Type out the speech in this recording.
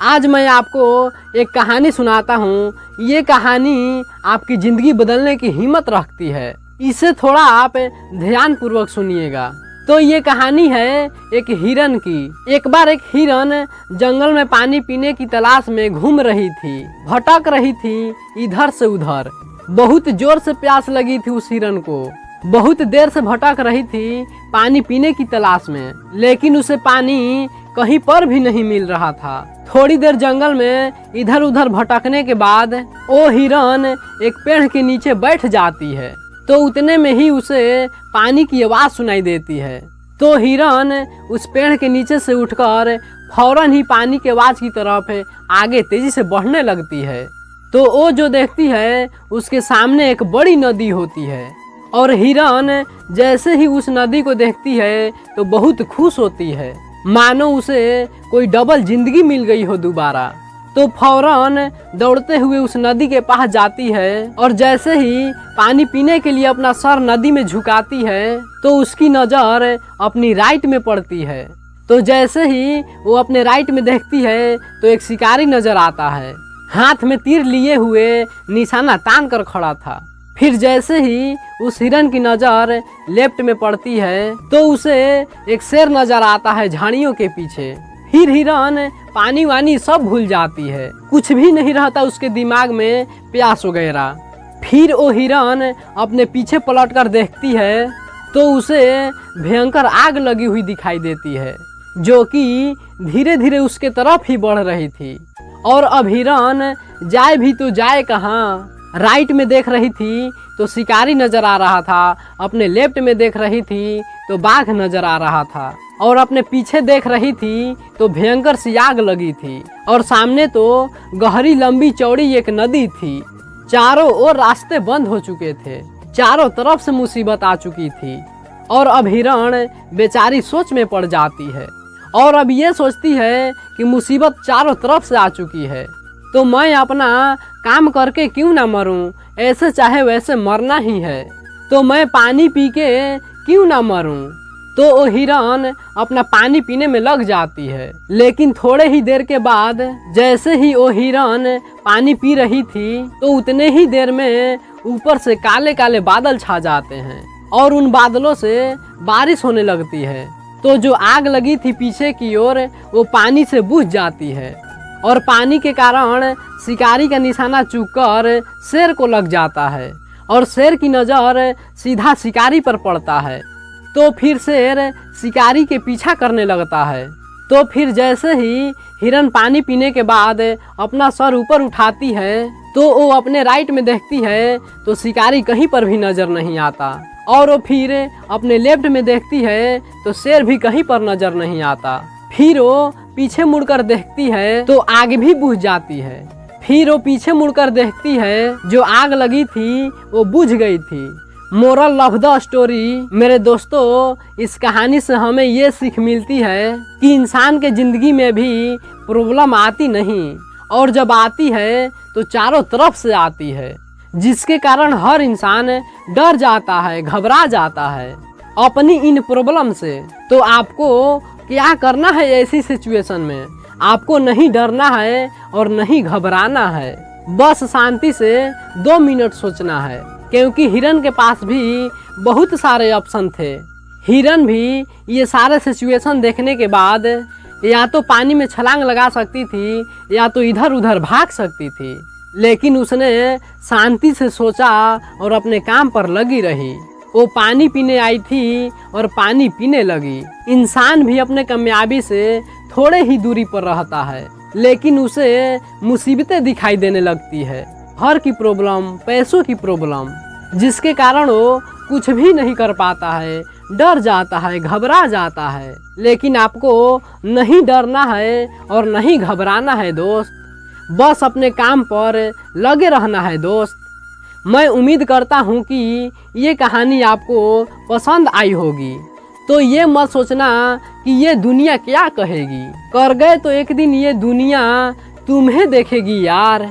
आज मैं आपको एक कहानी सुनाता हूँ। ये कहानी आपकी ज़िंदगी बदलने की हिम्मत रखती है। इसे थोड़ा आप ध्यान पूर्वक सुनिएगा। तो ये कहानी है एक हिरन की। एक बार एक हिरन जंगल में पानी पीने की तलाश में घूम रही थी, भटक रही थी इधर से उधर। बहुत जोर से प्यास लगी थी उस हिरन को। बहुत देर से भटक रही थी पानी पीने की तलाश में, लेकिन उसे पानी कहीं पर भी नहीं मिल रहा था। थोड़ी देर जंगल में इधर उधर भटकने के बाद वो हिरन एक पेड़ के नीचे बैठ जाती है। तो उतने में ही उसे पानी की आवाज़ सुनाई देती है। तो हिरन उस पेड़ के नीचे से उठकर फौरन ही पानी की आवाज़ की तरफ आगे तेजी से बढ़ने लगती है। तो वो जो देखती है उसके सामने एक बड़ी नदी होती है, और हिरन जैसे ही उस नदी को देखती है तो बहुत खुश होती है, मानो उसे कोई डबल जिंदगी मिल गई हो दोबारा। तो फौरन दौड़ते हुए उस नदी के पास जाती है, और जैसे ही पानी पीने के लिए अपना सर नदी में झुकाती है तो उसकी नज़र अपनी राइट में पड़ती है। तो जैसे ही वो अपने राइट में देखती है तो एक शिकारी नजर आता है, हाथ में तीर लिए हुए निशाना तान कर खड़ा था। फिर जैसे ही उस हिरन की नज़र लेफ्ट में पड़ती है तो उसे एक शेर नजर आता है झाड़ियों के पीछे। फिर हिरन पानी वानी सब भूल जाती है, कुछ भी नहीं रहता उसके दिमाग में, प्यास वगैरह। फिर वो हिरन अपने पीछे पलट कर देखती है तो उसे भयंकर आग लगी हुई दिखाई देती है, जो कि धीरे धीरे उसके तरफ ही बढ़ रही थी। और अब हिरन जाए भी तो जाए कहाँ। राइट में देख रही थी तो शिकारी नजर आ रहा था, अपने लेफ्ट में देख रही थी तो बाघ नजर आ रहा था, और अपने पीछे देख रही थी तो भयंकर सी आग लगी थी, और सामने तो गहरी लंबी चौड़ी एक नदी थी। चारों ओर रास्ते बंद हो चुके थे, चारों तरफ से मुसीबत आ चुकी थी। और अब हिरण बेचारी सोच में पड़ जाती है, और अब ये सोचती है कि मुसीबत चारों तरफ से आ चुकी है, तो मैं अपना काम करके क्यों ना मरूं, ऐसे चाहे वैसे मरना ही है, तो मैं पानी पी के क्यों ना मरूं। तो वो हिरन अपना पानी पीने में लग जाती है। लेकिन थोड़े ही देर के बाद जैसे ही वो हिरन पानी पी रही थी तो उतने ही देर में ऊपर से काले काले बादल छा जाते हैं, और उन बादलों से बारिश होने लगती है। तो जो आग लगी थी पीछे की ओर वो पानी से बुझ जाती है, और पानी के कारण शिकारी का निशाना चूककर शेर को लग जाता है, और शेर की नज़र सीधा शिकारी पर पड़ता है। तो फिर शेर शिकारी के पीछा करने लगता है। तो फिर जैसे ही हिरन पानी पीने के बाद अपना सर ऊपर उठाती है तो वो अपने राइट में देखती है तो शिकारी कहीं पर भी नज़र नहीं आता, और वो फिर अपने लेफ्ट में देखती है तो शेर भी कहीं पर नज़र नहीं आता। फिर वो पीछे मुड़कर देखती है तो आग भी बुझ जाती है। फिर वो पीछे मुड़कर देखती है, जो आग लगी थी वो बुझ गई थी। मोरल ऑफ द स्टोरी मेरे दोस्तों, इस कहानी से हमें ये सीख मिलती है कि इंसान के ज़िंदगी में भी प्रॉब्लम आती नहीं, और जब आती है तो चारों तरफ से आती है, जिसके कारण हर इंसान डर जाता है, घबरा जाता है अपनी इन प्रॉब्लम से। तो आपको क्या करना है ऐसी सिचुएशन में? आपको नहीं डरना है और नहीं घबराना है, बस शांति से 2 मिनट सोचना है, क्योंकि हिरन के पास भी बहुत सारे ऑप्शन थे। हिरन भी ये सारे सिचुएशन देखने के बाद या तो पानी में छलांग लगा सकती थी या तो इधर उधर भाग सकती थी, लेकिन उसने शांति से सोचा और अपने काम पर लगी रही। वो पानी पीने आई थी और पानी पीने लगी। इंसान भी अपने कामयाबी से थोड़े ही दूरी पर रहता है, लेकिन उसे मुसीबतें दिखाई देने लगती है, घर की प्रॉब्लम, पैसों की प्रॉब्लम, जिसके कारण वो कुछ भी नहीं कर पाता है, डर जाता है, घबरा जाता है। लेकिन आपको नहीं डरना है और नहीं घबराना है दोस्त, बस अपने काम पर लगे रहना है दोस्त। मैं उम्मीद करता हूँ कि ये कहानी आपको पसंद आई होगी। तो ये मत सोचना कि ये दुनिया क्या कहेगी, कर गए तो एक दिन ये दुनिया तुम्हें देखेगी यार।